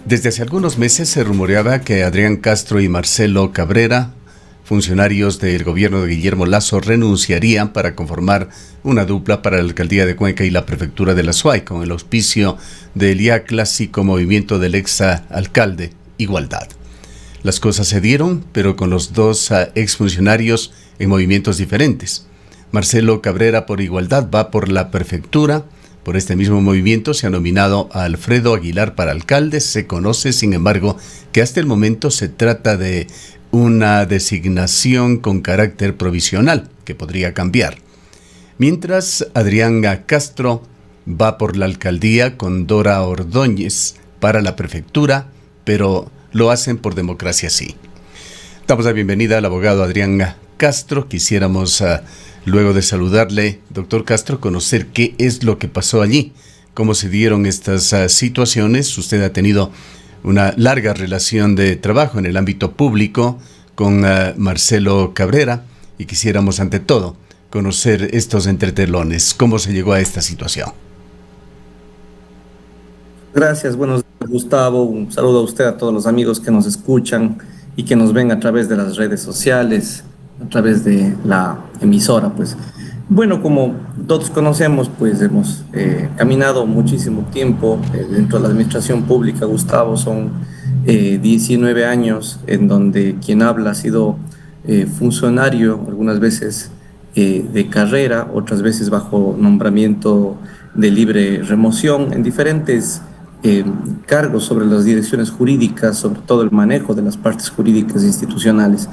Desde hace algunos meses se rumoreaba que Adrián Castro y Marcelo Cabrera, funcionarios del gobierno de Guillermo Lasso, renunciarían para conformar una dupla para la alcaldía de Cuenca y la prefectura de la SUAY, con el auspicio del ya clásico movimiento del ex alcalde Igualdad. Las cosas se dieron, pero con los dos exfuncionarios en movimientos diferentes. Marcelo Cabrera por Igualdad va por la prefectura. Por este mismo movimiento se ha nominado a Alfredo Aguilar para alcalde. Se conoce, sin embargo, que hasta el momento se trata de una designación con carácter provisional que podría cambiar. Mientras, Adrián Castro va por la alcaldía con Dora Ordóñez para la prefectura, pero lo hacen por democracia sí. Damos la bienvenida al abogado Adrián Castro. Quisiéramos, luego de saludarle, doctor Castro, conocer qué es lo que pasó allí, cómo se dieron estas situaciones. Usted ha tenido una larga relación de trabajo en el ámbito público con Marcelo Cabrera y quisiéramos, ante todo, conocer estos entretelones. ¿Cómo se llegó a esta situación? Gracias, buenos días, Gustavo. Un saludo a usted, a todos los amigos que nos escuchan y que nos ven a través de las redes sociales, a través de la emisora. Pues, bueno, como todos conocemos, pues hemos caminado muchísimo tiempo dentro de la administración pública, Gustavo. Son 19 años en donde quien habla ha sido funcionario, algunas veces de carrera, otras veces bajo nombramiento de libre remoción en diferentes cargos sobre las direcciones jurídicas, sobre todo el manejo de las partes jurídicas institucionales.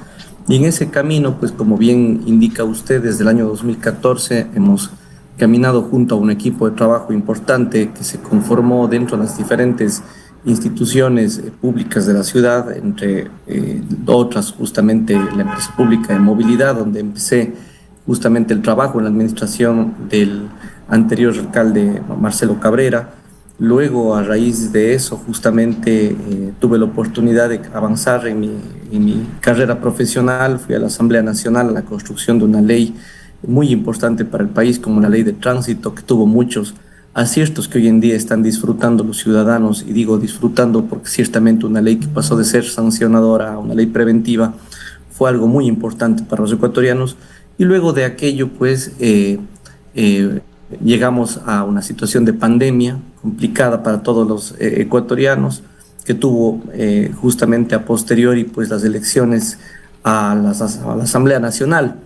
Y en ese camino, pues como bien indica usted, desde el año 2014 hemos caminado junto a un equipo de trabajo importante que se conformó dentro de las diferentes instituciones públicas de la ciudad, entre otras justamente la empresa pública de movilidad, donde empecé justamente el trabajo en la administración del anterior alcalde Marcelo Cabrera. Luego, a raíz de eso, justamente tuve la oportunidad de avanzar en mi carrera profesional. Fui a la Asamblea Nacional a la construcción de una ley muy importante para el país, como la ley de tránsito, que tuvo muchos aciertos que hoy en día están disfrutando los ciudadanos. Y digo disfrutando porque ciertamente una ley que pasó de ser sancionadora a una ley preventiva fue algo muy importante para los ecuatorianos. Y luego de aquello, pues, llegamos a una situación de pandemia complicada para todos los ecuatorianos, que tuvo justamente a posteriori pues las elecciones a la Asamblea Nacional.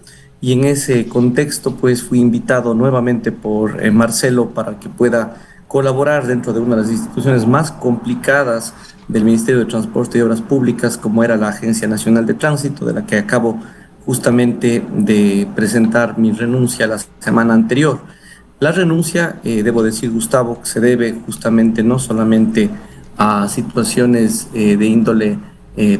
Y en ese contexto pues fui invitado nuevamente por Marcelo para que pueda colaborar dentro de una de las instituciones más complicadas del Ministerio de Transporte y Obras Públicas, como era la Agencia Nacional de Tránsito, de la que acabo justamente de presentar mi renuncia la semana anterior. La renuncia, debo decir, Gustavo, que se debe justamente no solamente a situaciones de índole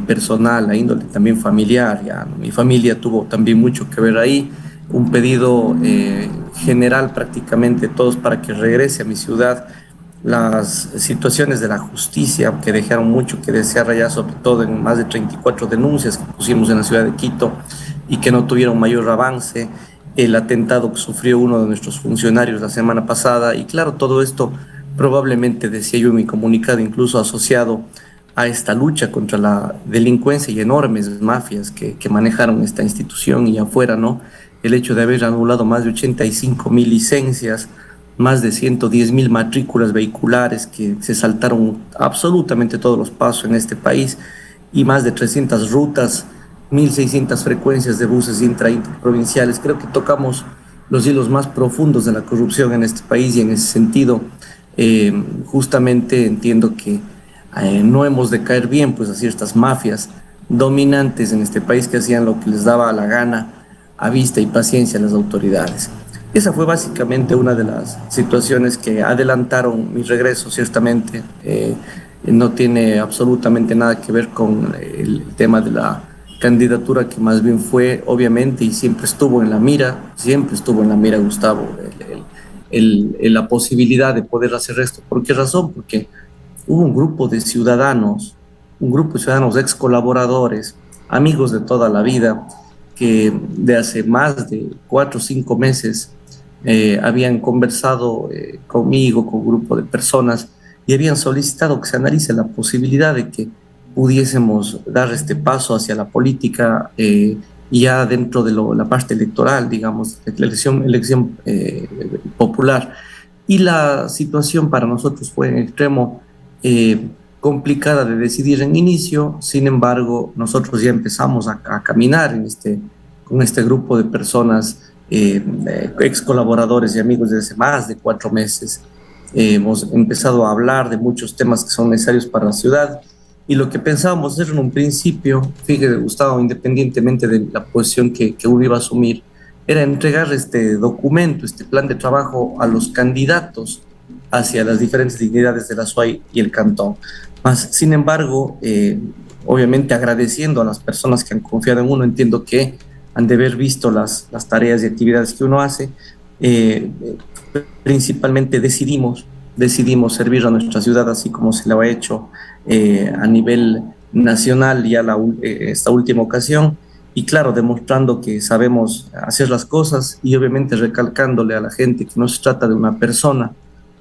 personal, a índole también familiar. Ya, mi familia tuvo también mucho que ver ahí. Un pedido general prácticamente todos para que regrese a mi ciudad. Las situaciones de la justicia que dejaron mucho que desear allá, sobre todo en más de 34 denuncias que pusimos en la ciudad de Quito y que no tuvieron mayor avance. El atentado que sufrió uno de nuestros funcionarios la semana pasada, y claro, todo esto probablemente, decía yo en mi comunicado, incluso asociado a esta lucha contra la delincuencia y enormes mafias que manejaron esta institución y afuera, ¿no? El hecho de haber anulado más de 85.000 licencias, más de 110.000 matrículas vehiculares que se saltaron absolutamente todos los pasos en este país, y más de 300 rutas, 1.600 frecuencias de buses interprovinciales. Creo que tocamos los hilos más profundos de la corrupción en este país, y en ese sentido justamente entiendo que no hemos de caer bien pues a ciertas mafias dominantes en este país que hacían lo que les daba la gana a vista y paciencia a las autoridades. Esa fue básicamente una de las situaciones que adelantaron mi regreso, ciertamente. No tiene absolutamente nada que ver con el tema de la candidatura, que más bien fue, obviamente, y siempre estuvo en la mira, Gustavo, la posibilidad de poder hacer esto. ¿Por qué razón? Porque hubo un grupo de ciudadanos ex colaboradores, amigos de toda la vida, que de hace más de 4 o 5 meses habían conversado conmigo, con un grupo de personas, y habían solicitado que se analice la posibilidad de que pudiésemos dar este paso hacia la política ya dentro de la parte electoral, digamos, la elección popular. Y la situación para nosotros fue en extremo complicada de decidir en inicio. Sin embargo, nosotros ya empezamos a caminar con este grupo de personas, ex colaboradores y amigos desde hace más de 4 meses. Hemos empezado a hablar de muchos temas que son necesarios para la ciudad, y lo que pensábamos hacer en un principio, fíjate, Gustavo, independientemente de la posición que uno iba a asumir, era entregar este documento, este plan de trabajo a los candidatos hacia las diferentes dignidades de la SUAY y el cantón. Sin embargo, obviamente agradeciendo a las personas que han confiado en uno, entiendo que han de haber visto las tareas y actividades que uno hace. Principalmente decidimos servir a nuestra ciudad así como se lo ha hecho a nivel nacional ya esta última ocasión, y claro, demostrando que sabemos hacer las cosas, y obviamente recalcándole a la gente que no se trata de una persona.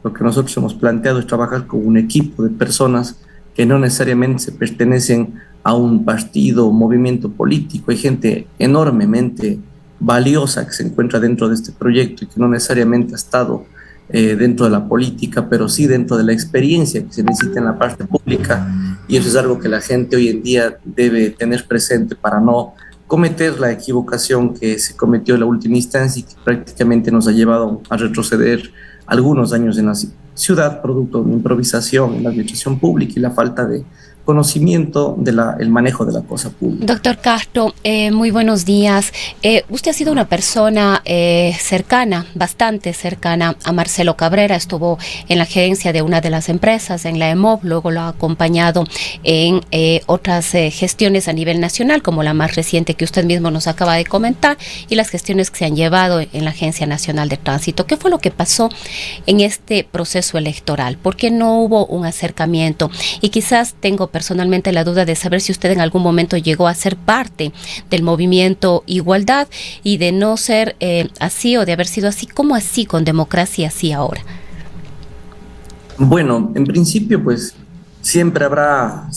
Lo que nosotros hemos planteado es trabajar con un equipo de personas que no necesariamente se pertenecen a un partido o movimiento político. Hay gente enormemente valiosa que se encuentra dentro de este proyecto y que no necesariamente ha estado dentro de la política, pero sí dentro de la experiencia que se necesita en la parte pública, y eso es algo que la gente hoy en día debe tener presente para no cometer la equivocación que se cometió en la última instancia y que prácticamente nos ha llevado a retroceder algunos años en la ciudad, producto de una improvisación en la administración pública y la falta de conocimiento del manejo de la cosa pública. Doctor Castro, muy buenos días. Usted ha sido una persona cercana, bastante cercana a Marcelo Cabrera. Estuvo en la gerencia de una de las empresas, en la EMOB, luego lo ha acompañado en otras gestiones a nivel nacional, como la más reciente que usted mismo nos acaba de comentar, y las gestiones que se han llevado en la Agencia Nacional de Tránsito. ¿Qué fue lo que pasó en este proceso electoral? ¿Por qué no hubo un acercamiento? Y quizás tengo personalmente la duda de saber si usted en algún momento llegó a ser parte del movimiento Igualdad, y de no ser así, o de haber sido así, ¿cómo así con Democracia así ahora? Bueno, en principio, pues siempre habrá,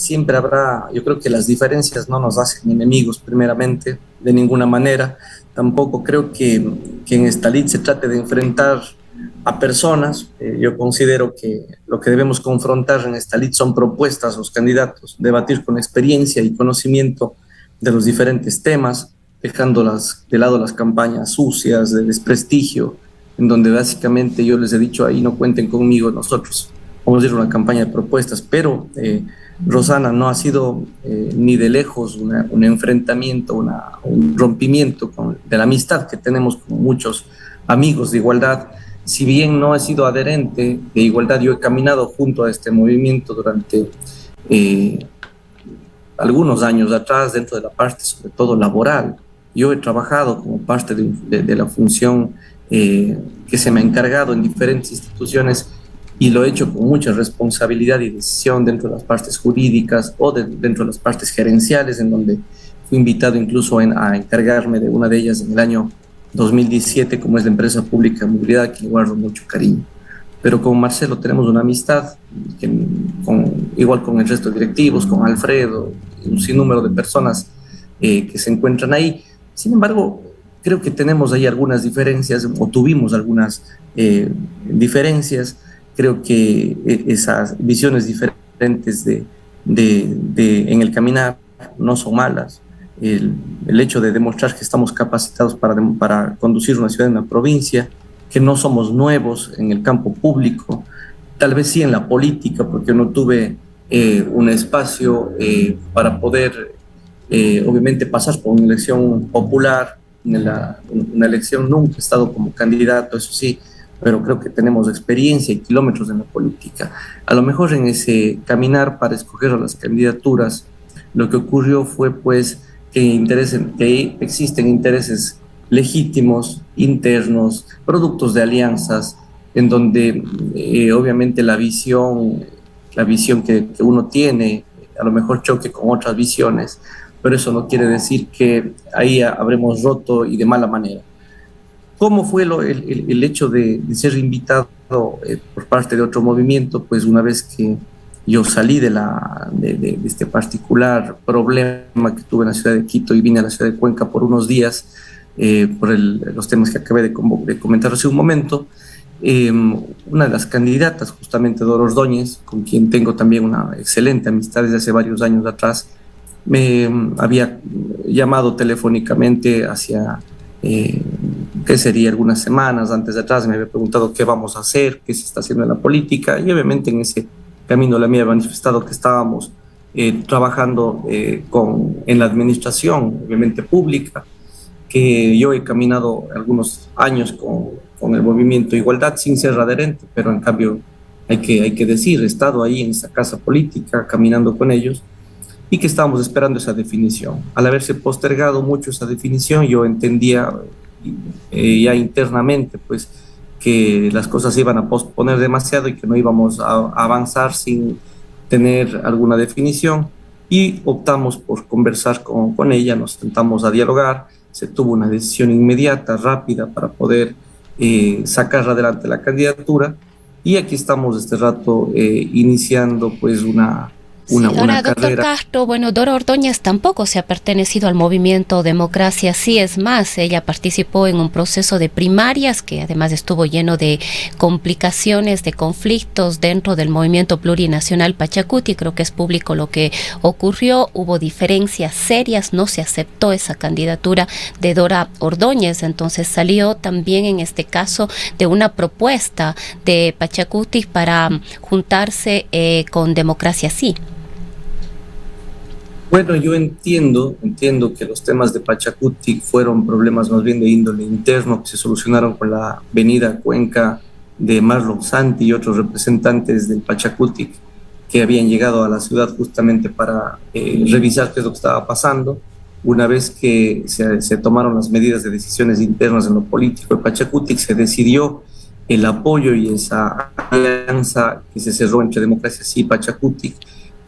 yo creo que las diferencias no nos hacen enemigos primeramente, de ninguna manera. Tampoco creo que en esta lid se trate de enfrentar a personas. Yo considero que lo que debemos confrontar en esta lid son propuestas a los candidatos, debatir con experiencia y conocimiento de los diferentes temas, dejando de lado las campañas sucias de desprestigio, en donde básicamente yo les he dicho ahí no cuenten conmigo, nosotros vamos a ir a una campaña de propuestas, pero Rosana, no ha sido ni de lejos un enfrentamiento, un rompimiento de la amistad que tenemos con muchos amigos de Igualdad. Si bien no he sido adherente de Igualdad, yo he caminado junto a este movimiento durante algunos años atrás dentro de la parte sobre todo laboral. Yo he trabajado como parte de la función que se me ha encargado en diferentes instituciones, y lo he hecho con mucha responsabilidad y decisión dentro de las partes jurídicas o dentro de las partes gerenciales, en donde fui invitado incluso a encargarme de una de ellas en el año 2017, como es la empresa pública de movilidad, que le guardo mucho cariño. Pero con Marcelo tenemos una amistad, igual con el resto de directivos, con Alfredo, un sinnúmero de personas que se encuentran ahí. Sin embargo, creo que tenemos ahí algunas diferencias, o tuvimos algunas diferencias. Creo que esas visiones diferentes en el caminar no son malas. El hecho de demostrar que estamos capacitados para conducir una ciudad, una provincia, que no somos nuevos en el campo público, tal vez sí en la política, porque no tuve un espacio para poder, obviamente, pasar por una elección popular. Una elección nunca he estado como candidato, eso sí, pero creo que tenemos experiencia y kilómetros en la política. A lo mejor en ese caminar para escoger a las candidaturas, lo que ocurrió fue pues que existen intereses legítimos, internos, productos de alianzas, en donde obviamente la visión que uno tiene a lo mejor choque con otras visiones, pero eso no quiere decir que ahí habremos roto y de mala manera. ¿Cómo fue el hecho de ser invitado por parte de otro movimiento, pues una vez que yo salí de este particular problema que tuve en la ciudad de Quito y vine a la ciudad de Cuenca por unos días, por los temas que acabé de comentar hace un momento. Una de las candidatas, justamente Dora Ordóñez, con quien tengo también una excelente amistad desde hace varios años atrás, me había llamado telefónicamente hacia, ¿qué sería? Algunas semanas antes de atrás, me había preguntado qué vamos a hacer, qué se está haciendo en la política, y obviamente en ese camino la mía había manifestado que estábamos trabajando en la administración, obviamente pública, que yo he caminado algunos años con el movimiento Igualdad sin ser adherente, pero en cambio hay que decir, he estado ahí en esa casa política caminando con ellos y que estábamos esperando esa definición. Al haberse postergado mucho esa definición, yo entendía ya internamente pues que las cosas se iban a posponer demasiado y que no íbamos a avanzar sin tener alguna definición, y optamos por conversar con ella, nos sentamos a dialogar, se tuvo una decisión inmediata, rápida, para poder sacar adelante la candidatura, y aquí estamos este rato iniciando pues una Ahora, doctor carrera. Castro, bueno, Dora Ordóñez tampoco se ha pertenecido al movimiento Democracia Sí, es más, ella participó en un proceso de primarias que además estuvo lleno de complicaciones, de conflictos dentro del movimiento plurinacional Pachacuti. Creo que es público lo que ocurrió, hubo diferencias serias, no se aceptó esa candidatura de Dora Ordóñez, entonces salió también en este caso de una propuesta de Pachacuti para juntarse con Democracia Sí. Bueno, yo entiendo que los temas de Pachacuti fueron problemas más bien de índole interno que se solucionaron con la venida a Cuenca de Marlon Santi y otros representantes del Pachacuti que habían llegado a la ciudad justamente para revisar qué es lo que estaba pasando. Una vez que se tomaron las medidas de decisiones internas en lo político de Pachacuti, se decidió el apoyo y esa alianza que se cerró entre Democracia Sí y Pachacuti,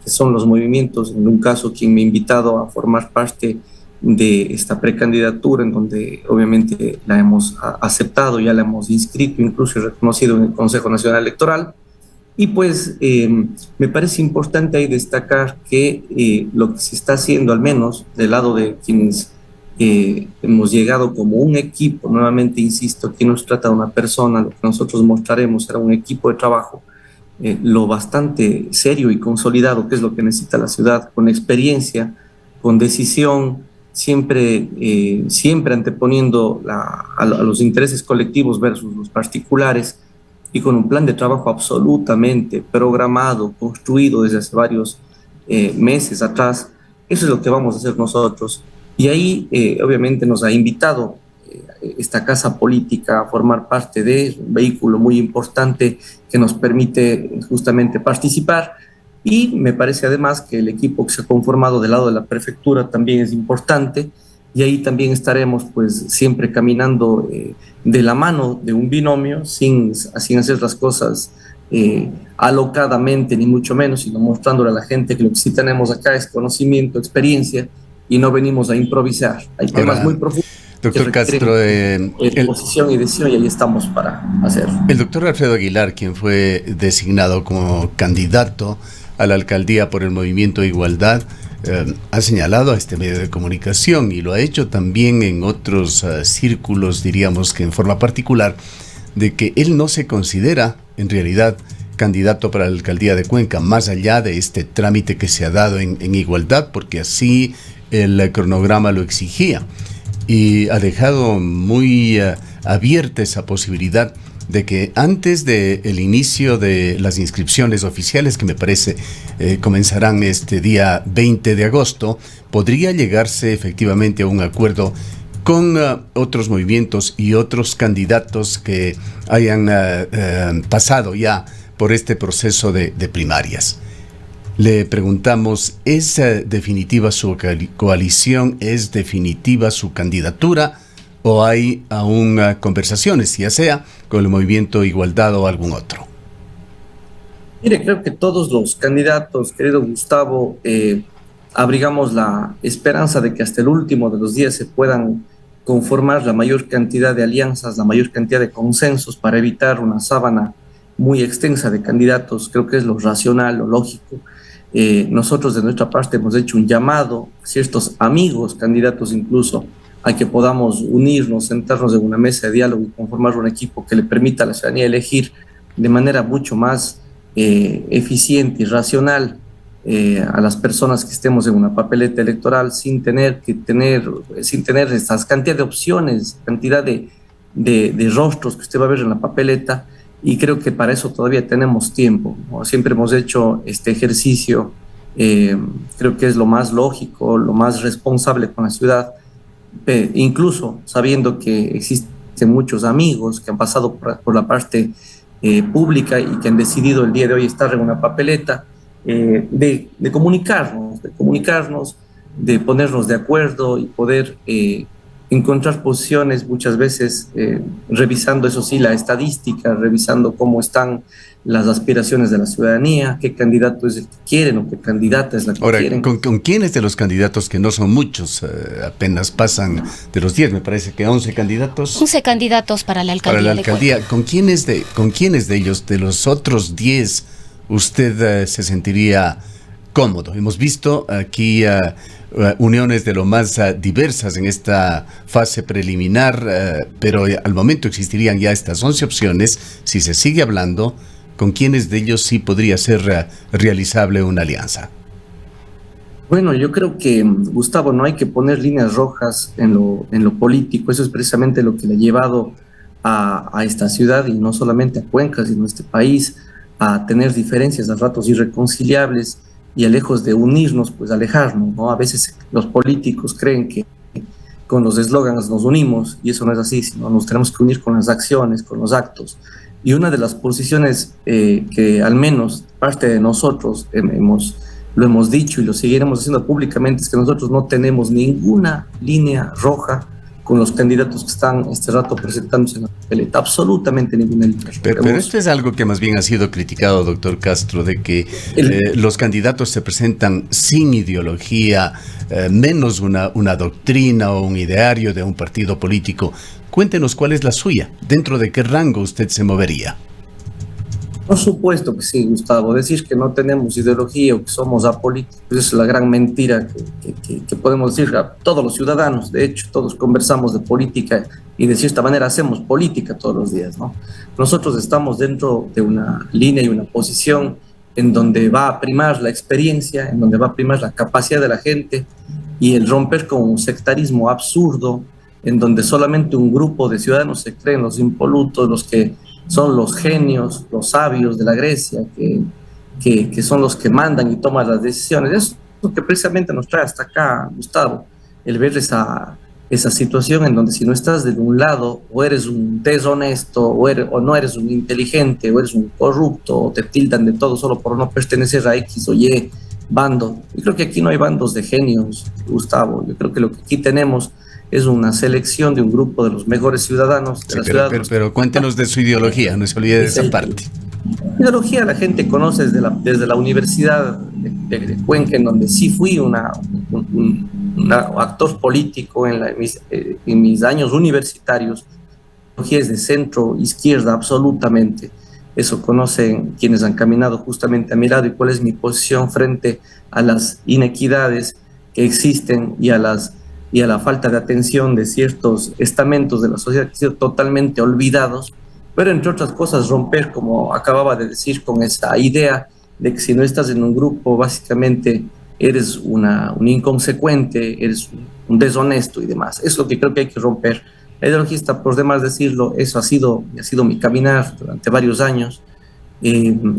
que son los movimientos, en un caso quien me ha invitado a formar parte de esta precandidatura, en donde obviamente la hemos aceptado, ya la hemos inscrito, incluso reconocido en el Consejo Nacional Electoral. Y pues me parece importante ahí destacar que lo que se está haciendo, al menos del lado de quienes hemos llegado como un equipo, nuevamente insisto, aquí nos trata de una persona, lo que nosotros mostraremos será un equipo de trabajo, lo bastante serio y consolidado que es lo que necesita la ciudad, con experiencia, con decisión, siempre anteponiendo a los intereses colectivos versus los particulares, y con un plan de trabajo absolutamente programado, construido desde hace varios meses atrás. Eso es lo que vamos a hacer nosotros. Y ahí obviamente nos ha invitado esta casa política a formar parte de un vehículo muy importante que nos permite justamente participar. Y me parece además que el equipo que se ha conformado del lado de la prefectura también es importante, y ahí también estaremos pues siempre caminando de la mano de un binomio, sin hacer las cosas alocadamente, ni mucho menos, sino mostrándole a la gente que lo que sí tenemos acá es conocimiento, experiencia, y no venimos a improvisar. Hay temas muy profundos. Doctor Castro, posición y decisión, y ahí estamos para hacer. El doctor Alfredo Aguilar, quien fue designado como candidato a la alcaldía por el Movimiento Igualdad, ha señalado a este medio de comunicación, y lo ha hecho también en otros círculos, diríamos que en forma particular, de que él no se considera en realidad candidato para la alcaldía de Cuenca, más allá de este trámite que se ha dado en igualdad, porque así el cronograma lo exigía, y ha dejado muy abierta esa posibilidad de que antes del inicio de las inscripciones oficiales, que me parece comenzarán este día 20 de agosto, podría llegarse efectivamente a un acuerdo con otros movimientos y otros candidatos que hayan pasado ya por este proceso de primarias. Le preguntamos, ¿es definitiva su coalición? ¿Es definitiva su candidatura? ¿O hay aún conversaciones, ya sea con el Movimiento Igualdad o algún otro? Mire, creo que todos los candidatos, querido Gustavo, abrigamos la esperanza de que hasta el último de los días se puedan conformar la mayor cantidad de alianzas, la mayor cantidad de consensos para evitar una sábana muy extensa de candidatos, creo que es lo racional, lo lógico. Nosotros de nuestra parte hemos hecho un llamado a ciertos amigos, candidatos incluso, a que podamos unirnos, sentarnos en una mesa de diálogo y conformar un equipo que le permita a la ciudadanía elegir de manera mucho más eficiente y racional a las personas que estemos en una papeleta electoral sin tener estas cantidad de opciones, cantidad de rostros que usted va a ver en la papeleta, y creo que para eso todavía tenemos tiempo, ¿no? Siempre hemos hecho este ejercicio, creo que es lo más lógico, lo más responsable con la ciudad, incluso sabiendo que existen muchos amigos que han pasado por la parte pública y que han decidido el día de hoy estar en una papeleta, de comunicarnos, de ponernos de acuerdo y poder encontrar posiciones muchas veces, revisando eso sí la estadística, revisando cómo están las aspiraciones de la ciudadanía, qué candidato es el que quieren o qué candidata es la que Ahora, quieren. ¿con quiénes de los candidatos, que no son muchos, apenas pasan de los 10, me parece que 11 candidatos? 11 candidatos para la alcaldía. Para la alcaldía, ¿con quiénes de ellos, de los otros 10, usted se sentiría cómodo? Hemos visto aquí uniones de lo más diversas en esta fase preliminar, pero al momento existirían ya estas 11 opciones. Si se sigue hablando, ¿con quiénes de ellos sí podría ser realizable una alianza? Bueno, yo creo que, Gustavo, no hay que poner líneas rojas en lo político. Eso es precisamente lo que le ha llevado a esta ciudad, y no solamente a Cuenca, sino a este país, a tener diferencias a ratos irreconciliables, y a lejos de unirnos, pues alejarnos, ¿no? A veces los políticos creen que con los eslóganes nos unimos, y eso no es así, sino nos tenemos que unir con las acciones, con los actos. Y una de las posiciones que al menos parte de nosotros lo hemos dicho y lo seguiremos haciendo públicamente, es que nosotros no tenemos ninguna línea roja con los candidatos que están este rato presentándose en la papeleta, absolutamente ninguna línea roja. Pero esto es algo que más bien ha sido criticado, doctor Castro, de que los candidatos se presentan sin ideología, menos una doctrina o un ideario de un partido político. Cuéntenos cuál es la suya, dentro de qué rango usted se movería. Por supuesto que sí, Gustavo. Decir que no tenemos ideología o que somos apolíticos es la gran mentira que podemos decir a todos los ciudadanos. De hecho, todos conversamos de política y de cierta manera hacemos política todos los días, ¿no? Nosotros estamos dentro de una línea y una posición en donde va a primar la experiencia, en donde va a primar la capacidad de la gente, y el romper con un sectarismo absurdo en donde solamente un grupo de ciudadanos se creen los impolutos, los que son los genios, los sabios de la Grecia, que son los que mandan y toman las decisiones. Eso es lo que precisamente nos trae hasta acá, Gustavo, el ver esa situación en donde si no estás de un lado, o eres un deshonesto, o no eres un inteligente, o eres un corrupto, o te tildan de todo solo por no pertenecer a X o Y bando. Yo creo que aquí no hay bandos de genios, Gustavo. Yo creo que lo que aquí tenemos es una selección de un grupo de los mejores ciudadanos de la ciudad. Pero cuéntenos de su ideología, no se olvide de esa parte. Ideología la gente conoce desde la Universidad de Cuenca, en donde sí fui un actor político en mis años universitarios. La ideología es de centro izquierda, absolutamente. Eso conocen quienes han caminado justamente a mi lado, y cuál es mi posición frente a las inequidades que existen y a la falta de atención de ciertos estamentos de la sociedad que han sido totalmente olvidados, pero entre otras cosas romper, como acababa de decir, con esa idea de que si no estás en un grupo, básicamente eres un inconsecuente, eres un deshonesto y demás. Eso es lo que creo que hay que romper. La ideología está por demás decirlo, eso ha sido mi caminar durante varios años.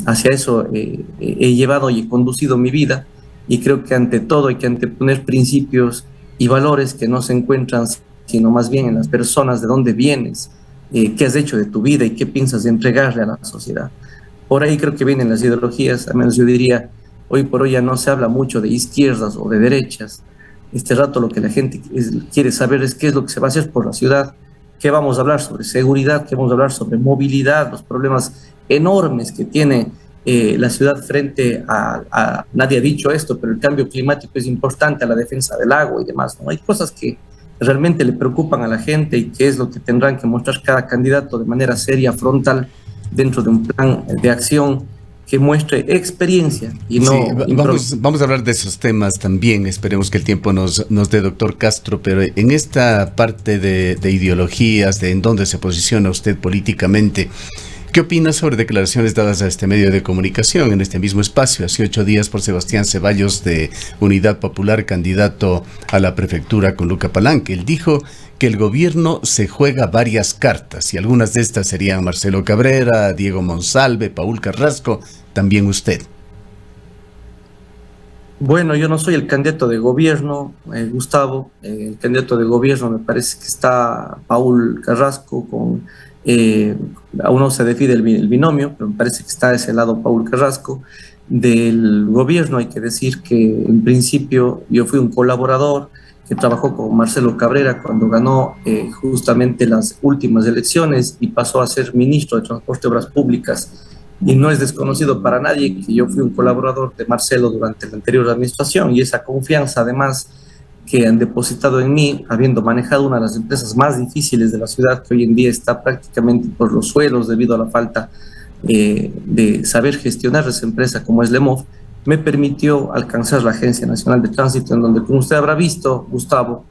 Hacia eso he llevado y he conducido mi vida, y creo que ante todo hay que anteponer principios y valores que no se encuentran, sino más bien en las personas, de dónde vienes, qué has hecho de tu vida y qué piensas de entregarle a la sociedad. Por ahí creo que vienen las ideologías. Al menos yo diría, hoy por hoy ya no se habla mucho de izquierdas o de derechas. Este rato lo que la gente quiere saber es qué es lo que se va a hacer por la ciudad, qué vamos a hablar sobre seguridad, qué vamos a hablar sobre movilidad, los problemas enormes que tiene la ciudad frente nadie ha dicho esto, pero el cambio climático es importante, a la defensa del agua y demás, ¿no? Hay cosas que realmente le preocupan a la gente, y que es lo que tendrán que mostrar cada candidato de manera seria, frontal, dentro de un plan de acción que muestre experiencia y no vamos a hablar de esos temas también. Esperemos que el tiempo nos dé, doctor Castro, pero en esta parte de ideologías, de en dónde se posiciona usted políticamente, ¿qué opina sobre declaraciones dadas a este medio de comunicación en este mismo espacio hace 8 días por Sebastián Ceballos de Unidad Popular, candidato a la prefectura con Luca Palanque? Él dijo que el gobierno se juega varias cartas y algunas de estas serían Marcelo Cabrera, Diego Monsalve, Paul Carrasco, también usted. Bueno, yo no soy el candidato de gobierno, Gustavo. El candidato de gobierno me parece que está Paul Carrasco aún no se define el binomio, pero me parece que está de ese lado Paul Carrasco. Del gobierno hay que decir que en principio yo fui un colaborador que trabajó con Marcelo Cabrera cuando ganó justamente las últimas elecciones y pasó a ser ministro de Transporte y Obras Públicas. Y no es desconocido para nadie que yo fui un colaborador de Marcelo durante la anterior administración, y esa confianza además que han depositado en mí, habiendo manejado una de las empresas más difíciles de la ciudad, que hoy en día está prácticamente por los suelos debido a la falta de saber gestionar esa empresa como es LEMOV, me permitió alcanzar la Agencia Nacional de Tránsito, en donde, como usted habrá visto, Gustavo,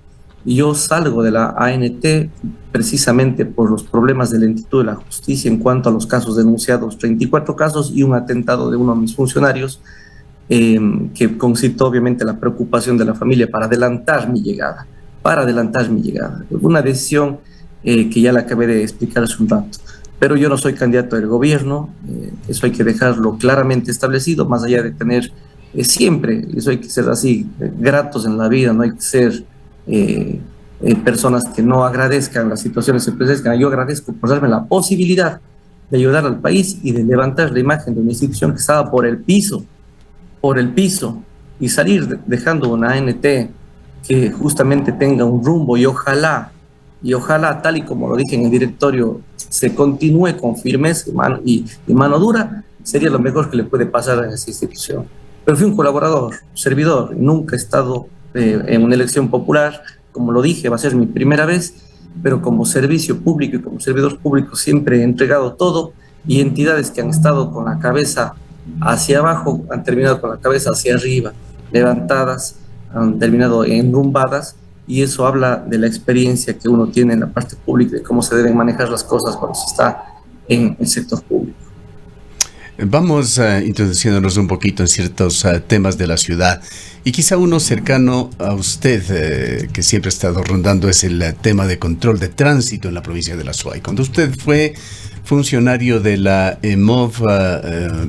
yo salgo de la ANT precisamente por los problemas de lentitud de la justicia en cuanto a los casos denunciados, 34 casos y un atentado de uno de mis funcionarios, que concitó obviamente la preocupación de la familia para adelantar mi llegada, Una decisión que ya la acabé de explicar hace un rato. Pero yo no soy candidato del gobierno, eso hay que dejarlo claramente establecido, más allá de tener siempre, eso hay que ser así, gratos en la vida, no hay que ser personas que no agradezcan las situaciones que se presentan. Yo agradezco por darme la posibilidad de ayudar al país y de levantar la imagen de una institución que estaba por el piso, y salir dejando una ANT que justamente tenga un rumbo y ojalá, tal y como lo dije en el directorio, se continúe con firmeza y mano dura, sería lo mejor que le puede pasar a esa institución. Pero fui un colaborador, servidor, nunca he estado en una elección popular, como lo dije, va a ser mi primera vez, pero como servicio público y como servidor público siempre he entregado todo, y entidades que han estado con la cabeza hacia abajo han terminado con la cabeza hacia arriba, levantadas, han terminado enrumbadas, y eso habla de la experiencia que uno tiene en la parte pública, de cómo se deben manejar las cosas cuando se está en el sector público. Vamos introduciéndonos un poquito en ciertos temas de la ciudad, y quizá uno cercano a usted, que siempre ha estado rondando, es el tema de control de tránsito en la provincia de la Azuay. Cuando usted fue funcionario de la EMOV,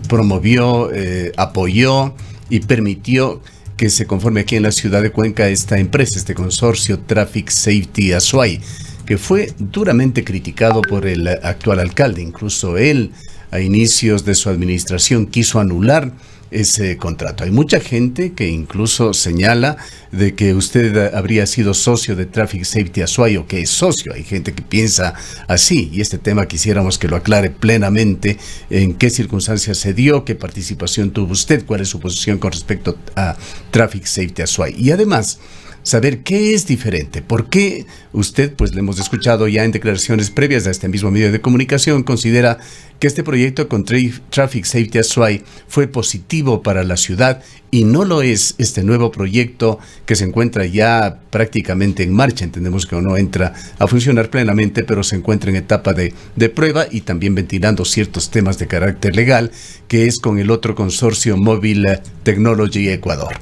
promovió, apoyó y permitió que se conforme aquí en la ciudad de Cuenca esta empresa, este consorcio Traffic Safety Azuay, que fue duramente criticado por el actual alcalde. Incluso él, a inicios de su administración, quiso anular ese contrato. Hay mucha gente que incluso señala de que usted habría sido socio de Traffic Safety Azuay, o que es socio. Hay gente que piensa así, y este tema quisiéramos que lo aclare plenamente. ¿En qué circunstancias se dio? ¿Qué participación tuvo usted? ¿Cuál es su posición con respecto a Traffic Safety Azuay? Y además, saber qué es diferente, por qué usted, pues le hemos escuchado ya en declaraciones previas a este mismo medio de comunicación, considera que este proyecto con Traffic Safety Azuay fue positivo para la ciudad, y no lo es este nuevo proyecto que se encuentra ya prácticamente en marcha. Entendemos que no entra a funcionar plenamente, pero se encuentra en etapa de prueba y también ventilando ciertos temas de carácter legal, que es con el otro consorcio Mobile Technology Ecuador.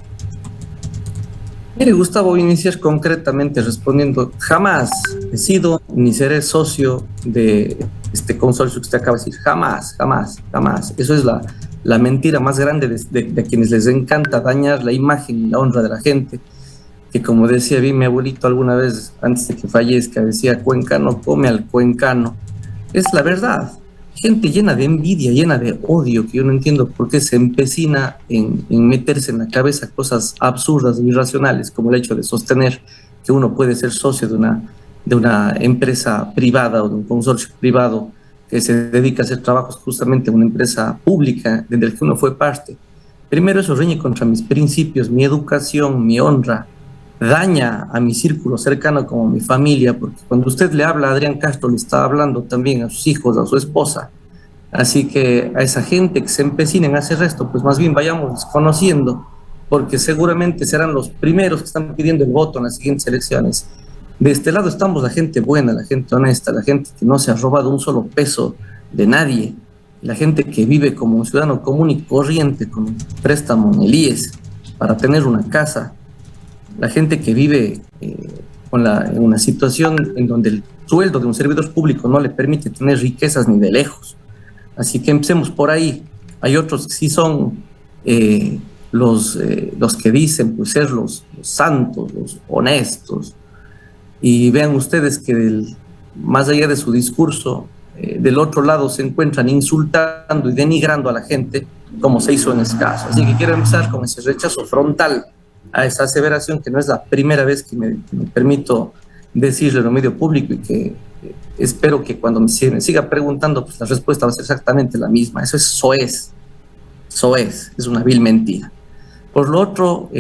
Mire, Gustavo, voy a iniciar concretamente respondiendo. Jamás he sido ni seré socio de este consorcio que usted acaba de decir. Jamás. Eso es la mentira más grande de quienes les encanta dañar la imagen y la honra de la gente. Que, como decía bien mi abuelito alguna vez antes de que fallezca, decía: cuencano come al cuencano. Es la verdad. Gente llena de envidia, llena de odio, que yo no entiendo por qué se empecina en meterse en la cabeza cosas absurdas e irracionales, como el hecho de sostener que uno puede ser socio de una empresa privada o de un consorcio privado que se dedica a hacer trabajos justamente en una empresa pública del que uno fue parte. Primero, eso riñe contra mis principios, mi educación, mi honra, daña a mi círculo cercano como mi familia, porque cuando usted le habla a Adrián Castro, le está hablando también a sus hijos, a su esposa, Así que a esa gente que se empecina en hacer esto, pues más bien vayamos conociendo, porque seguramente serán los primeros que están pidiendo el voto en las siguientes elecciones. De este lado estamos la gente buena, la gente honesta, la gente que no se ha robado un solo peso de nadie, la gente que vive como un ciudadano común y corriente, con un préstamo en el IES para tener una casa, la gente que vive en una situación en donde el sueldo de un servidor público no le permite tener riquezas ni de lejos. Así que empecemos por ahí. Hay otros que sí son los que dicen pues, ser los santos, los honestos. Y vean ustedes que más allá de su discurso, del otro lado se encuentran insultando y denigrando a la gente, como se hizo en ese caso. Así que quiero empezar con ese rechazo frontal a esa aseveración, que no es la primera vez que me permito decirle en el medio público, y que espero que cuando me siga preguntando, pues la respuesta va a ser exactamente la misma. Eso es soez, es una vil mentira. Por lo otro,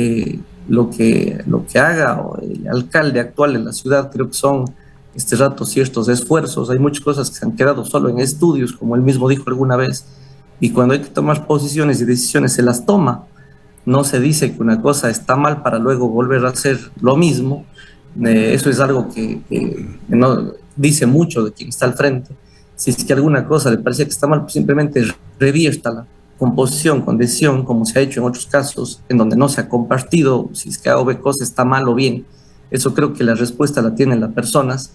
lo que haga el alcalde actual de la ciudad, creo que son este rato ciertos esfuerzos. Hay muchas cosas que se han quedado solo en estudios, como él mismo dijo alguna vez, y cuando hay que tomar posiciones y decisiones se las toma. No se dice que una cosa está mal para luego volver a hacer lo mismo. Eso es algo que no dice mucho de quien está al frente. Si es que alguna cosa le parece que está mal, pues simplemente reviértala con posición, con decisión, como se ha hecho en otros casos, en donde no se ha compartido si es que A o B cosa está mal o bien. Eso creo que la respuesta la tienen las personas,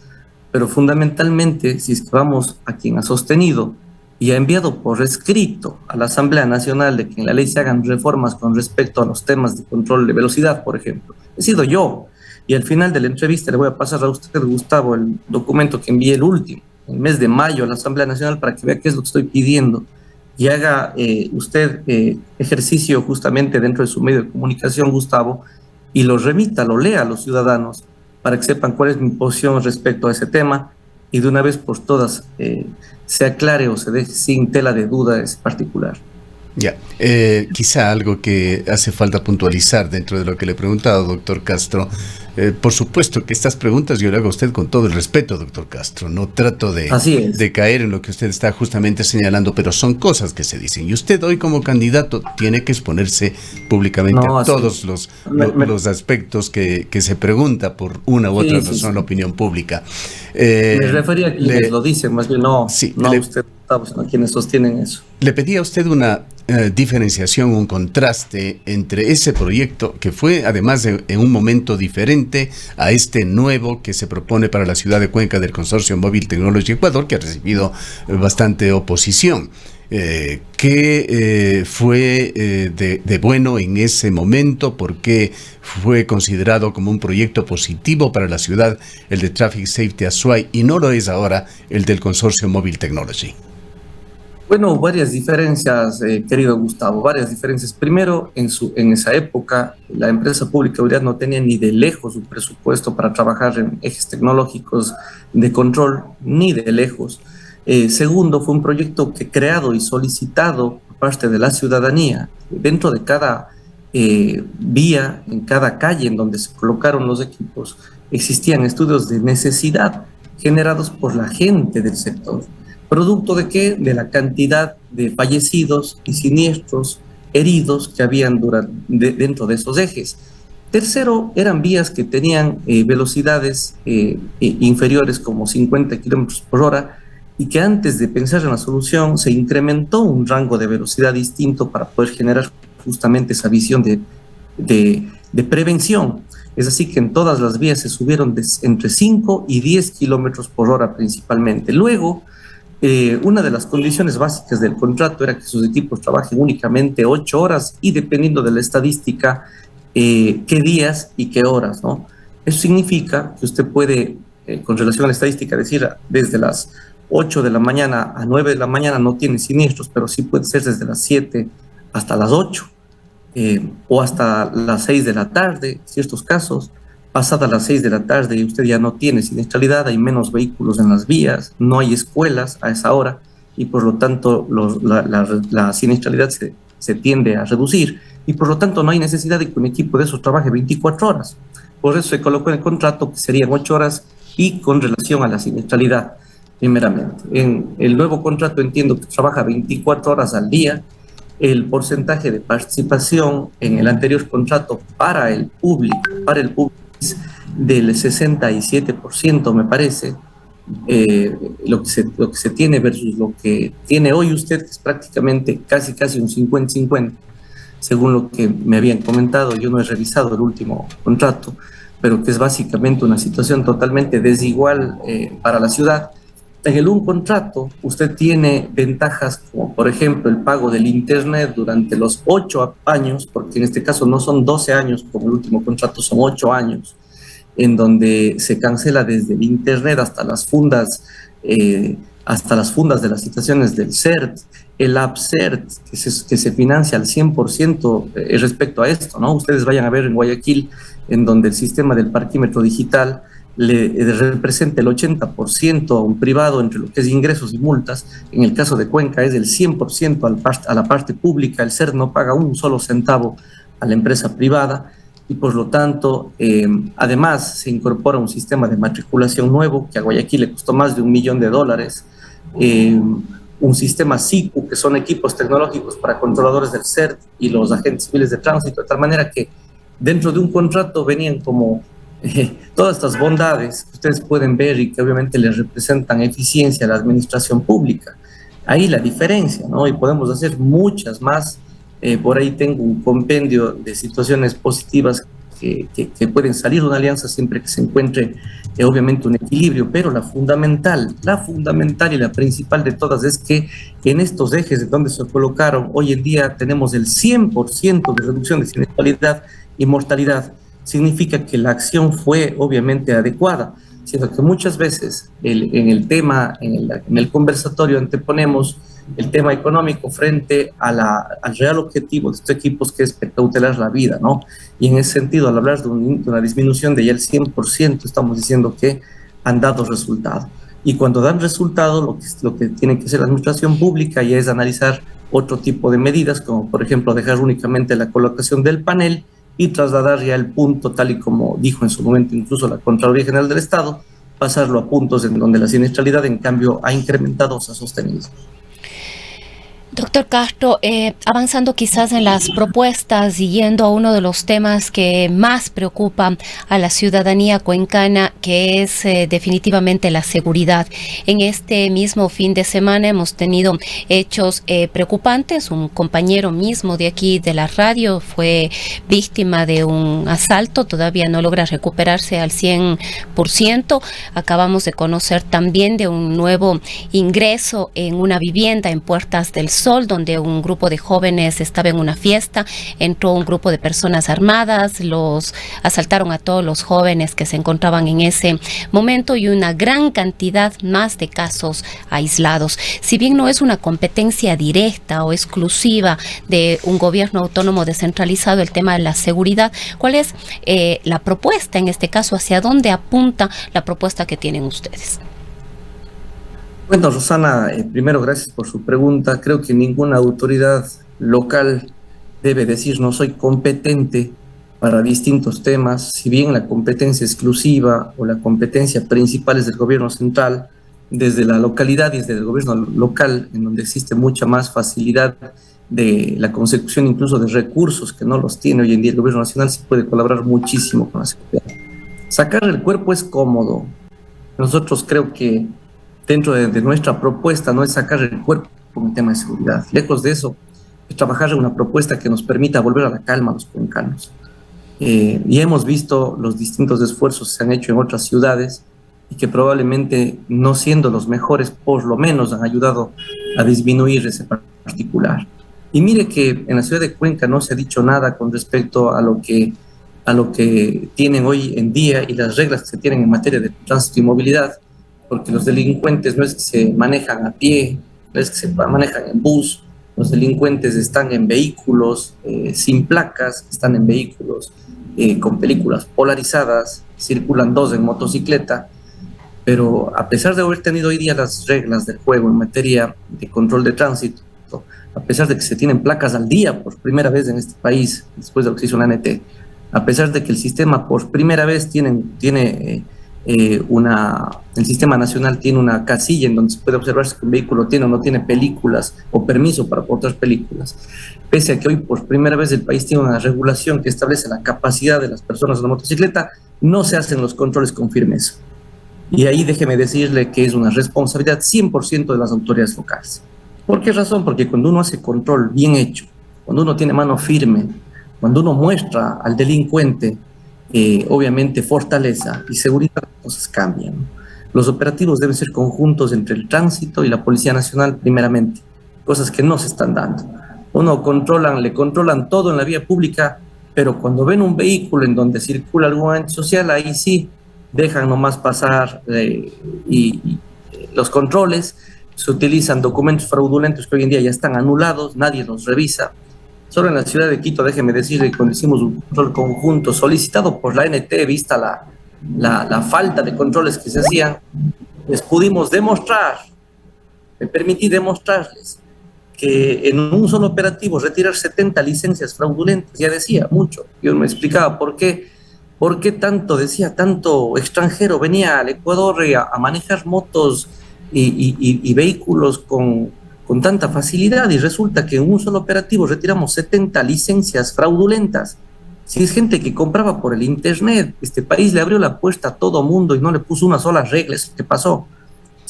pero fundamentalmente, si es que vamos a quien ha sostenido y ha enviado por escrito a la Asamblea Nacional de que en la ley se hagan reformas con respecto a los temas de control de velocidad, por ejemplo, he sido yo. Y al final de la entrevista le voy a pasar a usted, Gustavo, el documento que envié el último, el mes de mayo, a la Asamblea Nacional, para que vea qué es lo que estoy pidiendo y haga usted ejercicio justamente dentro de su medio de comunicación, Gustavo, y lo remita, lo lea a los ciudadanos para que sepan cuál es mi posición respecto a ese tema, y de una vez por todas se aclare o se deje sin tela de duda ese particular. Ya, quizá algo que hace falta puntualizar dentro de lo que le he preguntado, doctor Castro. Por supuesto que estas preguntas yo le hago a usted con todo el respeto, doctor Castro. No trato de caer en lo que usted está justamente señalando, pero son cosas que se dicen. Y usted hoy como candidato tiene que exponerse públicamente a todos los aspectos que se pregunta por una u otra razón la opinión pública. Me refería a quienes lo dicen, más bien no usted, sino quienes sostienen eso. Le pedí a usted una diferenciación, un contraste entre ese proyecto que fue además en un momento diferente a este nuevo que se propone para la ciudad de Cuenca del Consorcio Móvil Technology Ecuador, que ha recibido bastante oposición. ¿Qué fue de bueno en ese momento? ¿Por qué fue considerado como un proyecto positivo para la ciudad el de Traffic Safety Azuay y no lo es ahora el del Consorcio Móvil Technology? Bueno, varias diferencias, querido Gustavo, varias diferencias. Primero, en esa época, la empresa pública Urias no tenía ni de lejos un presupuesto para trabajar en ejes tecnológicos de control, ni de lejos. Segundo, fue un proyecto que creado y solicitado por parte de la ciudadanía. Dentro de cada vía, en cada calle en donde se colocaron los equipos, existían estudios de necesidad generados por la gente del sector. ¿Producto de qué? De la cantidad de fallecidos y siniestros, heridos que habían dentro de esos ejes. Tercero, eran vías que tenían velocidades inferiores como 50 kilómetros por hora, y que antes de pensar en la solución se incrementó un rango de velocidad distinto para poder generar justamente esa visión de prevención. Es así que en todas las vías se subieron entre 5 y 10 kilómetros por hora principalmente. Luego, una de las condiciones básicas del contrato era que sus equipos trabajen únicamente 8 horas y dependiendo de la estadística, qué días y qué horas, ¿no? Eso significa que usted puede, con relación a la estadística, decir desde las 8 de la mañana a 9 de la mañana no tiene siniestros, pero sí puede ser desde las 7 hasta las 8 o hasta las 6 de la tarde, en ciertos casos. Pasadas las 6 de la tarde y usted ya no tiene siniestralidad, hay menos vehículos en las vías, no hay escuelas a esa hora y por lo tanto la siniestralidad se tiende a reducir y por lo tanto no hay necesidad de que un equipo de esos trabaje 24 horas. Por eso se colocó en el contrato que serían 8 horas y con relación a la siniestralidad. primeramente. En el nuevo contrato entiendo que trabaja 24 horas al día. El porcentaje de participación en el anterior contrato para el público es del 67%, me parece. Lo que se tiene versus lo que tiene hoy usted, que es prácticamente casi un 50-50, según lo que me habían comentado. Yo no he revisado el último contrato, pero que es básicamente una situación totalmente desigual para la ciudad. En el un contrato usted tiene ventajas como por ejemplo el pago del internet durante los 8 años, porque en este caso no son 12 años como el último contrato, son 8 años, en donde se cancela desde el internet hasta las fundas de las estaciones del CERT, el AppCERT, que se financia al 100% respecto a esto, ¿no? Ustedes vayan a ver en Guayaquil, en donde el sistema del parquímetro digital le representa el 80% a un privado entre lo que es ingresos y multas. En el caso de Cuenca es del 100% a la parte pública. El CERT no paga un solo centavo a la empresa privada y por lo tanto, además se incorpora un sistema de matriculación nuevo que a Guayaquil le costó más de $1 millón, un sistema SICU, que son equipos tecnológicos para controladores del CERT y los agentes civiles de tránsito, de tal manera que dentro de un contrato venían como todas estas bondades que ustedes pueden ver y que obviamente les representan eficiencia a la administración pública. Ahí la diferencia, ¿no? Y podemos hacer muchas más. Por ahí tengo un compendio de situaciones positivas que pueden salir de una alianza siempre que se encuentre obviamente un equilibrio, pero la fundamental y la principal de todas es que en estos ejes de donde se colocaron, hoy en día tenemos el 100% de reducción de siniestralidad y mortalidad. Significa que la acción fue obviamente adecuada, siendo que muchas veces en el conversatorio anteponemos el tema económico frente al real objetivo de estos equipos, que es precautelar la vida, ¿no? Y en ese sentido, al hablar de una disminución de ya el 100%, estamos diciendo que han dado resultado. Y cuando dan resultado, lo que tiene que hacer la administración pública ya es analizar otro tipo de medidas, como por ejemplo dejar únicamente la colocación del panel y trasladar ya el punto, tal y como dijo en su momento incluso la Contraloría General del Estado, pasarlo a puntos en donde la siniestralidad en cambio ha incrementado o se ha sostenido. Doctor Castro, avanzando quizás en las propuestas y yendo a uno de los temas que más preocupan a la ciudadanía cuencana, que es definitivamente la seguridad. En este mismo fin de semana hemos tenido hechos preocupantes. Un compañero mismo de aquí de la radio fue víctima de un asalto, todavía no logra recuperarse al 100%. Acabamos de conocer también de un nuevo ingreso en una vivienda en Puertas del Sol, donde un grupo de jóvenes estaba en una fiesta, entró un grupo de personas armadas, los asaltaron a todos los jóvenes que se encontraban en ese momento y una gran cantidad más de casos aislados. Si bien no es una competencia directa o exclusiva de un gobierno autónomo descentralizado el tema de la seguridad, ¿cuál es la propuesta en este caso? ¿Hacia dónde apunta la propuesta que tienen ustedes? Bueno, Rosana, primero gracias por su pregunta. Creo que ninguna autoridad local debe decir no soy competente para distintos temas, si bien la competencia exclusiva o la competencia principal es del gobierno central, desde la localidad y desde el gobierno local, en donde existe mucha más facilidad de la consecución incluso de recursos que no los tiene hoy en día el gobierno nacional, se puede colaborar muchísimo con la seguridad. Sacar el cuerpo es cómodo. Nosotros creo que dentro de nuestra propuesta no es sacar el cuerpo con el tema de seguridad. Lejos de eso, es trabajar en una propuesta que nos permita volver a la calma a los cuencanos. Y hemos visto los distintos esfuerzos que se han hecho en otras ciudades y que probablemente, no siendo los mejores, por lo menos han ayudado a disminuir ese particular. Y mire que en la ciudad de Cuenca no se ha dicho nada con respecto a lo que tienen hoy en día y las reglas que se tienen en materia de tránsito y movilidad, porque los delincuentes no es que se manejan a pie, no es que se manejan en bus, los delincuentes están en vehículos sin placas, están en vehículos con películas polarizadas, circulan 2 en motocicleta, pero a pesar de haber tenido hoy día las reglas del juego en materia de control de tránsito, a pesar de que se tienen placas al día por primera vez en este país, después de lo que se hizo en la ANT, a pesar de que el sistema por primera vez tiene el sistema nacional tiene una casilla en donde se puede observar si un vehículo tiene o no tiene películas o permiso para portar películas. Pese a que hoy por primera vez el país tiene una regulación que establece la capacidad de las personas en la motocicleta, no se hacen los controles con firmeza. Y ahí déjeme decirle que es una responsabilidad 100% de las autoridades locales. ¿Por qué razón? Porque cuando uno hace control bien hecho, cuando uno tiene mano firme, cuando uno muestra al delincuente obviamente fortaleza y seguridad, las cosas cambian. Los operativos deben ser conjuntos entre el tránsito y la Policía Nacional primeramente, cosas que no se están dando. Le controlan todo en la vía pública, pero cuando ven un vehículo en donde circula algún ente social, ahí sí dejan nomás pasar y los controles, se utilizan documentos fraudulentos que hoy en día ya están anulados, nadie los revisa. Solo en la ciudad de Quito, déjeme decirle que cuando hicimos un control conjunto solicitado por la ANT, vista la falta de controles que se hacían, les pudimos demostrar, me permití demostrarles que en un solo operativo retirar 70 licencias fraudulentas, ya decía mucho. Yo me explicaba por qué tanto extranjero venía al Ecuador a manejar motos y vehículos con tanta facilidad, y resulta que en un solo operativo retiramos 70 licencias fraudulentas. Si es gente que compraba por el internet, este país le abrió la puerta a todo mundo y no le puso una sola regla. ¿Eso qué pasó?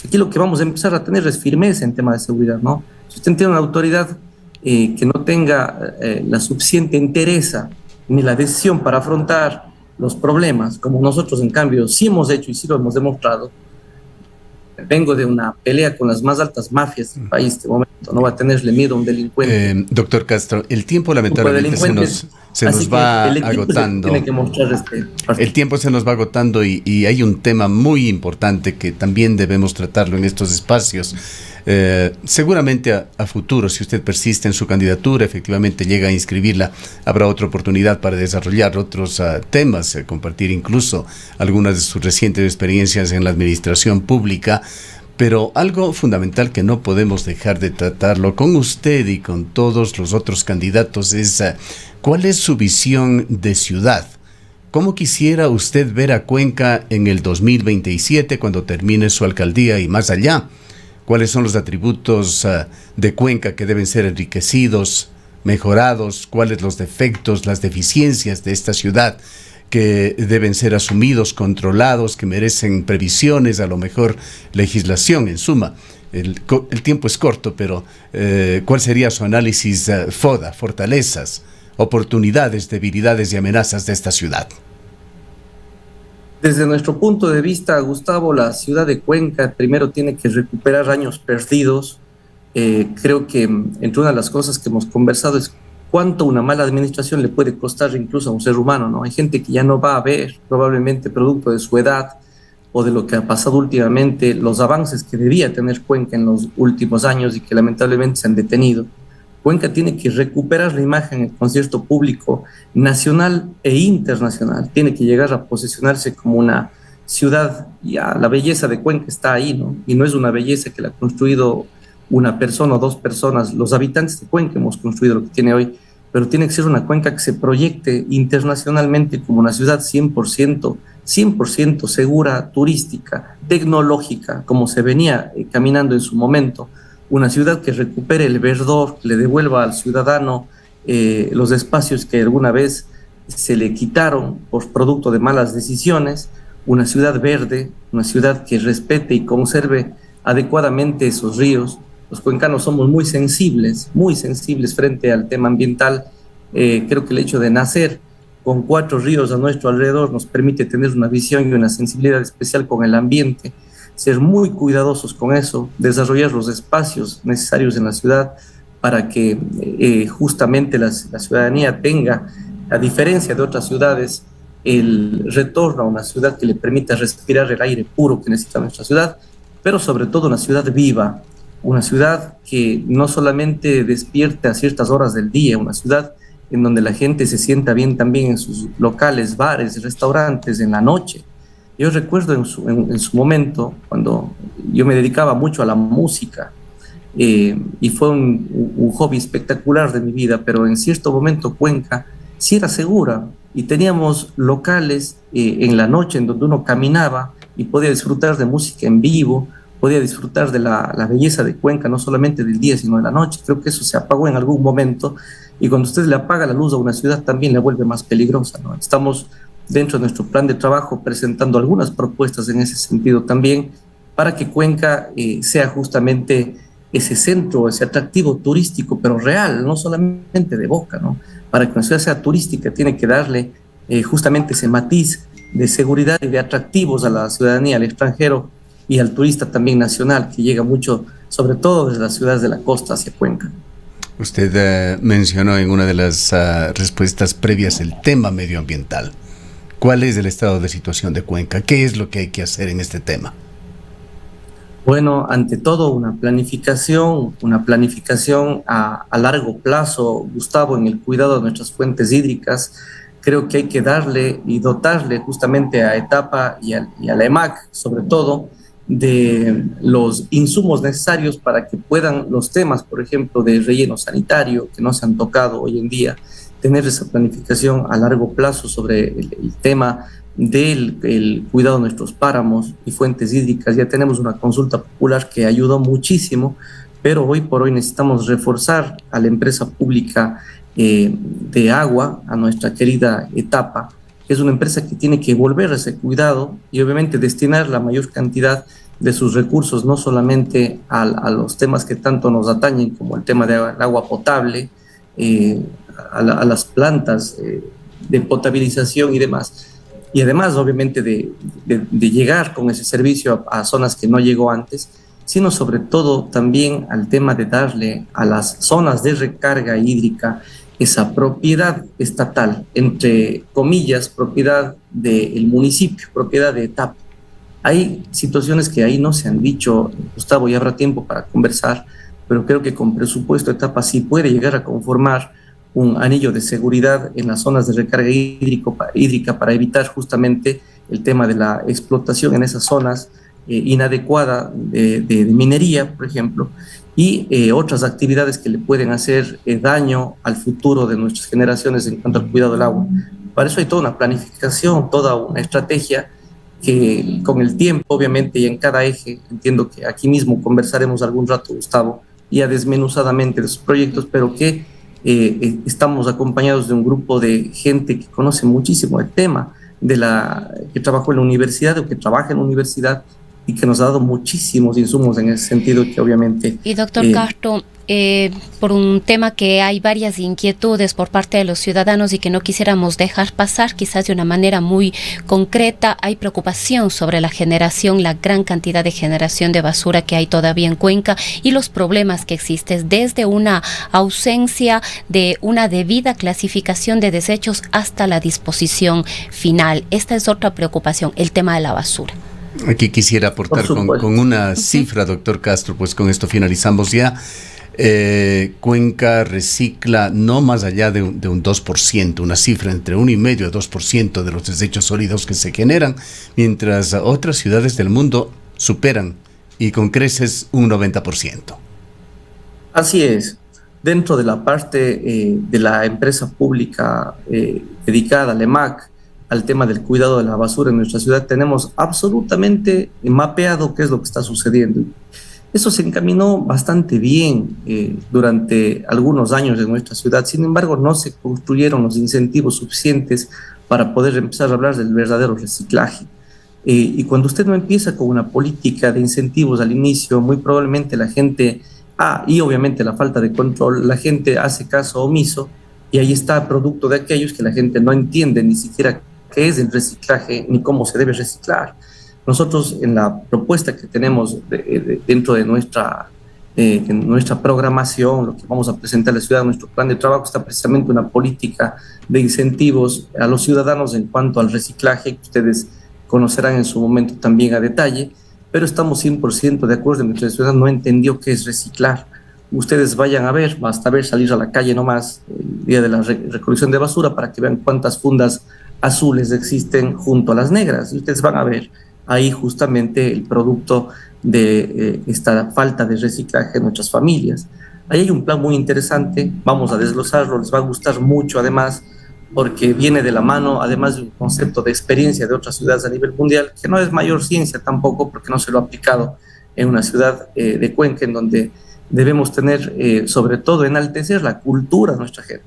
Aquí lo que vamos a empezar a tener es firmeza en tema de seguridad, ¿no? Si usted tiene una autoridad que no tenga la suficiente entereza ni la decisión para afrontar los problemas, como nosotros en cambio sí hemos hecho y sí lo hemos demostrado. Vengo de una pelea con las más altas mafias del país. Este momento no va a tenerle miedo a un delincuente. Doctor Castro, el tiempo lamentablemente se nos va agotando. El tiempo se nos va agotando y hay un tema muy importante que también debemos tratarlo en estos espacios. Seguramente a futuro, si usted persiste en su candidatura, efectivamente llega a inscribirla, habrá otra oportunidad para desarrollar otros temas, compartir incluso algunas de sus recientes experiencias en la administración pública. Pero algo fundamental que no podemos dejar de tratarlo con usted y con todos los otros candidatos es ¿cuál es su visión de ciudad? ¿Cómo quisiera usted ver a Cuenca en el 2027 cuando termine su alcaldía y más allá? ¿Cuáles son los atributos de Cuenca que deben ser enriquecidos, mejorados? ¿Cuáles los defectos, las deficiencias de esta ciudad que deben ser asumidos, controlados, que merecen previsiones, a lo mejor legislación? En suma, el tiempo es corto, pero ¿cuál sería su análisis FODA, fortalezas, oportunidades, debilidades y amenazas de esta ciudad? Desde nuestro punto de vista, Gustavo, la ciudad de Cuenca primero tiene que recuperar años perdidos. Creo que entre una de las cosas que hemos conversado es cuánto una mala administración le puede costar incluso a un ser humano, ¿no? Hay gente que ya no va a ver, probablemente producto de su edad o de lo que ha pasado últimamente, los avances que debía tener Cuenca en los últimos años y que lamentablemente se han detenido. Cuenca tiene que recuperar la imagen en el concierto público nacional e internacional. Tiene que llegar a posicionarse como una ciudad, ya la belleza de Cuenca está ahí, ¿no? Y no es una belleza que la ha construido una persona o dos personas. Los habitantes de Cuenca hemos construido lo que tiene hoy, pero tiene que ser una Cuenca que se proyecte internacionalmente como una ciudad 100% segura, turística, tecnológica, como se venía caminando en su momento. Una ciudad que recupere el verdor, que le devuelva al ciudadano los espacios que alguna vez se le quitaron por producto de malas decisiones. Una ciudad verde, una ciudad que respete y conserve adecuadamente esos ríos. Los cuencanos somos muy sensibles frente al tema ambiental. Creo que el hecho de nacer con 4 ríos a nuestro alrededor nos permite tener una visión y una sensibilidad especial con el ambiente, ser muy cuidadosos con eso, desarrollar los espacios necesarios en la ciudad para que justamente la ciudadanía tenga, a diferencia de otras ciudades, el retorno a una ciudad que le permita respirar el aire puro que necesita nuestra ciudad, pero sobre todo una ciudad viva, una ciudad que no solamente despierte a ciertas horas del día, una ciudad en donde la gente se sienta bien también en sus locales, bares, restaurantes, en la noche. Yo recuerdo en su momento, cuando yo me dedicaba mucho a la música, y fue un hobby espectacular de mi vida, pero en cierto momento Cuenca sí era segura, y teníamos locales en la noche en donde uno caminaba y podía disfrutar de música en vivo, podía disfrutar de la belleza de Cuenca, no solamente del día, sino de la noche. Creo que eso se apagó en algún momento, y cuando usted le apaga la luz a una ciudad también le vuelve más peligrosa, ¿no? Estamos dentro de nuestro plan de trabajo presentando algunas propuestas en ese sentido también, para que Cuenca sea justamente ese centro, ese atractivo turístico, pero real, no solamente de boca, ¿no? Para que una ciudad sea turística tiene que darle justamente ese matiz de seguridad y de atractivos a la ciudadanía, al extranjero y al turista también nacional, que llega mucho, sobre todo desde las ciudades de la costa hacia Cuenca. Usted mencionó en una de las respuestas previas el tema medioambiental. ¿Cuál es el estado de situación de Cuenca? ¿Qué es lo que hay que hacer en este tema? Bueno, ante todo una planificación a largo plazo, Gustavo, en el cuidado de nuestras fuentes hídricas. Creo que hay que darle y dotarle justamente a Etapa y a la EMAC, sobre todo, de los insumos necesarios para que puedan los temas, por ejemplo, de relleno sanitario, que no se han tocado hoy en día, tener esa planificación a largo plazo sobre el tema del cuidado de nuestros páramos y fuentes hídricas. Ya tenemos una consulta popular que ayudó muchísimo, pero hoy por hoy necesitamos reforzar a la empresa pública de agua, a nuestra querida Etapa, que es una empresa que tiene que volver a ese cuidado y obviamente destinar la mayor cantidad de sus recursos, no solamente a los temas que tanto nos atañen, como el tema del agua potable, a las plantas de potabilización y demás. Y además, obviamente, de llegar con ese servicio a zonas que no llegó antes, sino sobre todo también al tema de darle a las zonas de recarga hídrica esa propiedad estatal, entre comillas, propiedad del municipio, propiedad de Etapa. Hay situaciones que ahí no se han dicho, Gustavo, y habrá tiempo para conversar, pero creo que con presupuesto Etapa sí puede llegar a conformar un anillo de seguridad en las zonas de recarga hídrica para evitar justamente el tema de la explotación en esas zonas inadecuada de minería, por ejemplo, y otras actividades que le pueden hacer daño al futuro de nuestras generaciones en cuanto al cuidado del agua. Para eso hay toda una planificación, toda una estrategia que con el tiempo, obviamente, y en cada eje, entiendo que aquí mismo conversaremos algún rato, Gustavo, ya desmenuzadamente de sus proyectos, pero que estamos acompañados de un grupo de gente que conoce muchísimo el tema, que trabajó en la universidad o que trabaja en la universidad y que nos ha dado muchísimos insumos en ese sentido que obviamente... Y doctor Castro, por un tema que hay varias inquietudes por parte de los ciudadanos y que no quisiéramos dejar pasar, quizás de una manera muy concreta, hay preocupación sobre la generación, la gran cantidad de generación de basura que hay todavía en Cuenca y los problemas que existen, desde una ausencia de una debida clasificación de desechos hasta la disposición final. Esta es otra preocupación, el tema de la basura. Aquí quisiera aportar con una cifra, doctor Castro, pues con esto finalizamos ya. Cuenca recicla no más allá de un 2%, una cifra entre 1,5 y 2% de los desechos sólidos que se generan, mientras otras ciudades del mundo superan y con creces un 90%. Así es. Dentro de la parte de la empresa pública dedicada al EMAC, al tema del cuidado de la basura en nuestra ciudad, tenemos absolutamente mapeado qué es lo que está sucediendo. Eso se encaminó bastante bien durante algunos años en nuestra ciudad. Sin embargo, no se construyeron los incentivos suficientes para poder empezar a hablar del verdadero reciclaje. Y cuando usted no empieza con una política de incentivos al inicio, muy probablemente la gente, y obviamente la falta de control, la gente hace caso omiso, y ahí está producto de aquellos que la gente no entiende ni siquiera qué es el reciclaje ni cómo se debe reciclar. Nosotros en la propuesta que tenemos dentro de nuestra programación, lo que vamos a presentar a la ciudad, nuestro plan de trabajo, está precisamente una política de incentivos a los ciudadanos en cuanto al reciclaje, que ustedes conocerán en su momento también a detalle, pero estamos 100% de acuerdo en que nuestra ciudad no entendió qué es reciclar. Ustedes vayan a ver, basta ver, salir a la calle nomás el día de la recolección de basura para que vean cuántas fundas azules existen junto a las negras, y ustedes van a ver ahí justamente el producto de esta falta de reciclaje en nuestras familias. Ahí hay un plan muy interesante, vamos a desglosarlo, les va a gustar mucho además, porque viene de la mano, además de un concepto de experiencia de otras ciudades a nivel mundial, que no es mayor ciencia tampoco, porque no se lo ha aplicado en una ciudad de Cuenca, en donde debemos tener, sobre todo, enaltecer la cultura de nuestra gente.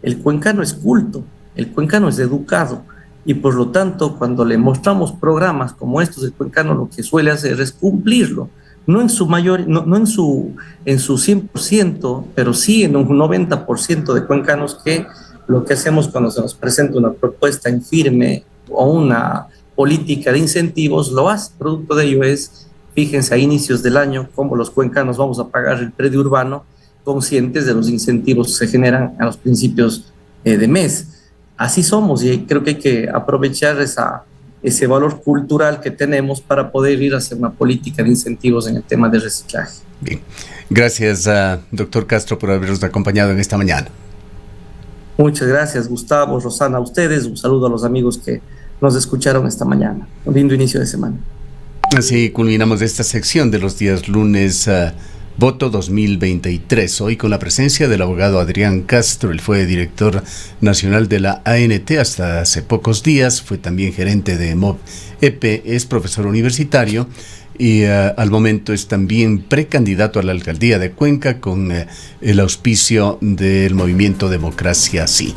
El cuencano es culto, el cuencano es educado, y por lo tanto, cuando le mostramos programas como estos, el cuencano lo que suele hacer es cumplirlo, no en su mayor, no en su 100%, pero sí en un 90% de cuencanos que lo que hacemos cuando se nos presenta una propuesta en firme o una política de incentivos, lo hace. Producto de ello es, fíjense, a inicios del año, cómo los cuencanos vamos a pagar el predio urbano, conscientes de los incentivos que se generan a los principios de mes. Así somos, y creo que hay que aprovechar ese valor cultural que tenemos para poder ir hacia una política de incentivos en el tema de reciclaje. Bien, gracias, doctor Castro, por habernos acompañado en esta mañana. Muchas gracias, Gustavo, Rosana, a ustedes. Un saludo a los amigos que nos escucharon esta mañana. Un lindo inicio de semana. Así culminamos esta sección de los días lunes, Voto 2023. Hoy con la presencia del abogado Adrián Castro. Él fue director nacional de la ANT hasta hace pocos días. Fue también gerente de MOB-EP. Es profesor universitario y al momento es también precandidato a la alcaldía de Cuenca con el auspicio del movimiento Democracia Sí.